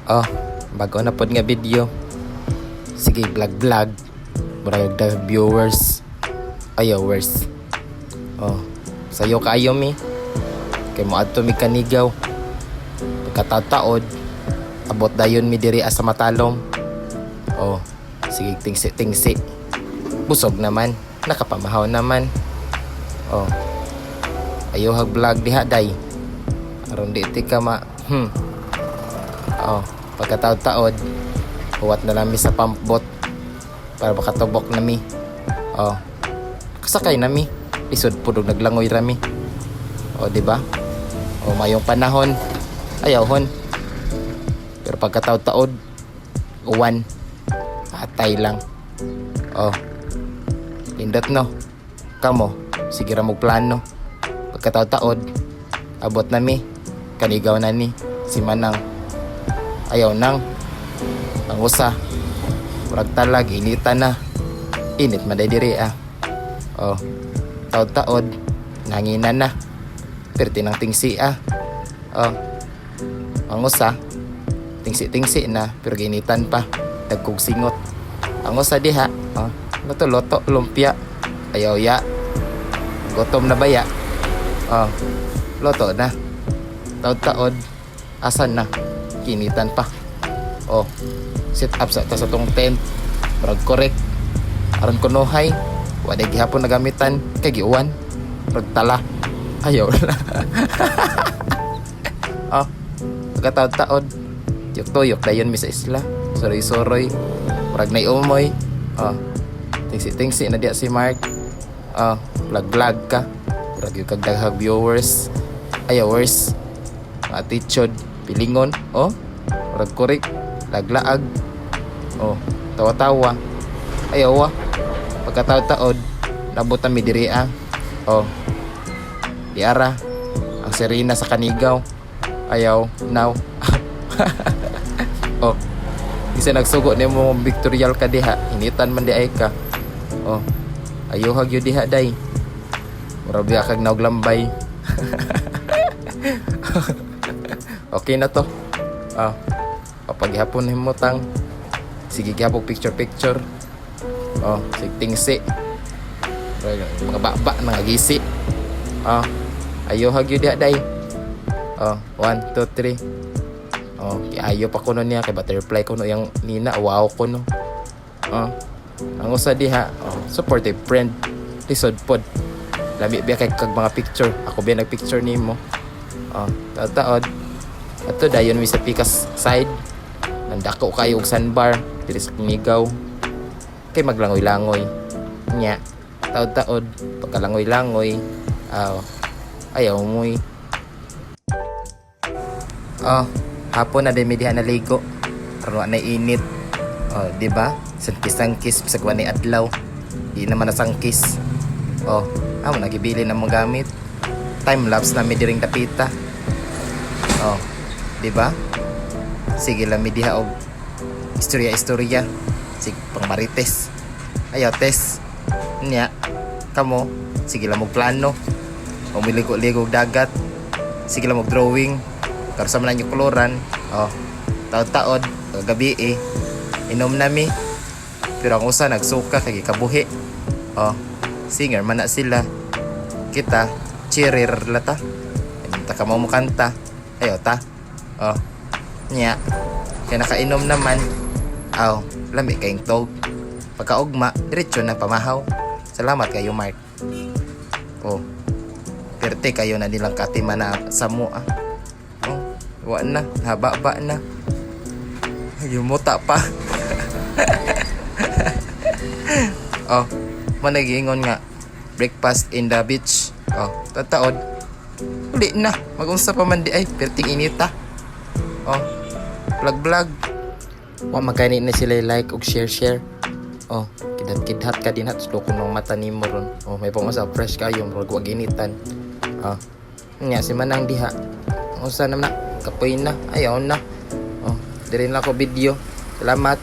Oh, bago na pod nga video. Sige, vlog. Murag the viewers. Ayowers. Oh, sayo kaayo mi. Kay mo adto mi kanigaw. Pagkataod, abot dayon mi diri sa matalom. Oh, sige tingsi. Busog naman, nakapamahaw naman. Oh. Ayo hag vlog diha day. Aron di ti ka Oh, pagkataod, huwat na nami sa pumpbot para makatubok nami. Oh, kasakay nami. Isod pudog naglangoy rami. Oh, di ba? Oh, mayong panahon, ayawhon. Pero pagkataod, uwan, atay lang. Oh, indot no. Kamo, sige ra mo plano. Pagkataod, abot nami. Kanigaw na ni si Manang. Ayaw nang ang usa murag talag initan na init maday diri Oh, taod nanginan na perti ng tingsi Oh, ang usa tingsi na pero ginitan pa dagkog singot. Ang usa diha loto lumpia ayaw ya gutom na baya. Loto na taod asan na kinitan pa. Oh, sit up sa tong tent murag correct aron kunohay wala gihapon nagamitan kay giuwan murag tala ayaw na. Oh, pagkataod tuyok dayon mi sa isla soroy murag nay umoy. Oh, tingsi na diya si Mark. Oh, vlog ka murag yung kagdaghag viewers ayawers attitude pilingon. Oh, murag korek laglaag. Oh, tawa-tawa ayaw pagkataod nabutan mi diri Oh, diara ang Serena sa kanigaw ayaw now. Oh, isa nagsugo nimo Victorial ka diha initan man di ay ka. Oh, ayaw hagyo diha day murag diha kag naglambay. Okay na to. Kapag hapon himutang sige gihapon picture. Oh, sig tingsi mga baba nangagisi. Ayo hagyo diha day. 1 2 3. Oh, ayo pa kuno niya kay butterfly kuno yang nina wow kuno. Ang usa diha supportive friend lisod pod lami biya kay kag mga picture ako biya nagpicture nimo. Taod ato dayon mi sa pikas side nandako kayo og sandbar diri sa Kinigaw kay maglangoy-langoy nya taod pagkalangoy-langoy ayaw moy. Hapon na din mi diha naligo aron na init. Di ba sangkis sa kuan ni adlaw di naman nasangkis. Amo nagibili na mong gamit time lapse na mi diring dapita. Di ba? Sige lang mi diha og istorya sig pang marites. Ayaw tes. Nya kamo sige lang mo plano. O miligo-ligo dagat. Sige lang mo drawing. Karon sa man yung koloran. Taod gabi inom nami. Pero ang usa nagsuka kay kabuhi. Singer man na sila. Kita cheerer lata. Ta ka mo kanta. Ayaw ta. Nya kaya nakainom naman. Lami kayong tog. Pagkaugma diretso na pamahaw. Salamat kayo Mark. Perte kayo na nilang katima na sa mua. Wa na haba na yumuta pa. Managingon nga breakfast in the beach. Tataod uli na magunsa pa man di ay perting inita. Vlog wa magkani na sila like ug share. Kidhat ka din hat sto kunong mata nimo ron. May pamasa fresh kayo murag wa ginitan. Nya si Manang diha unsa na kapoy na ayaw na. Diri na ko video. Salamat.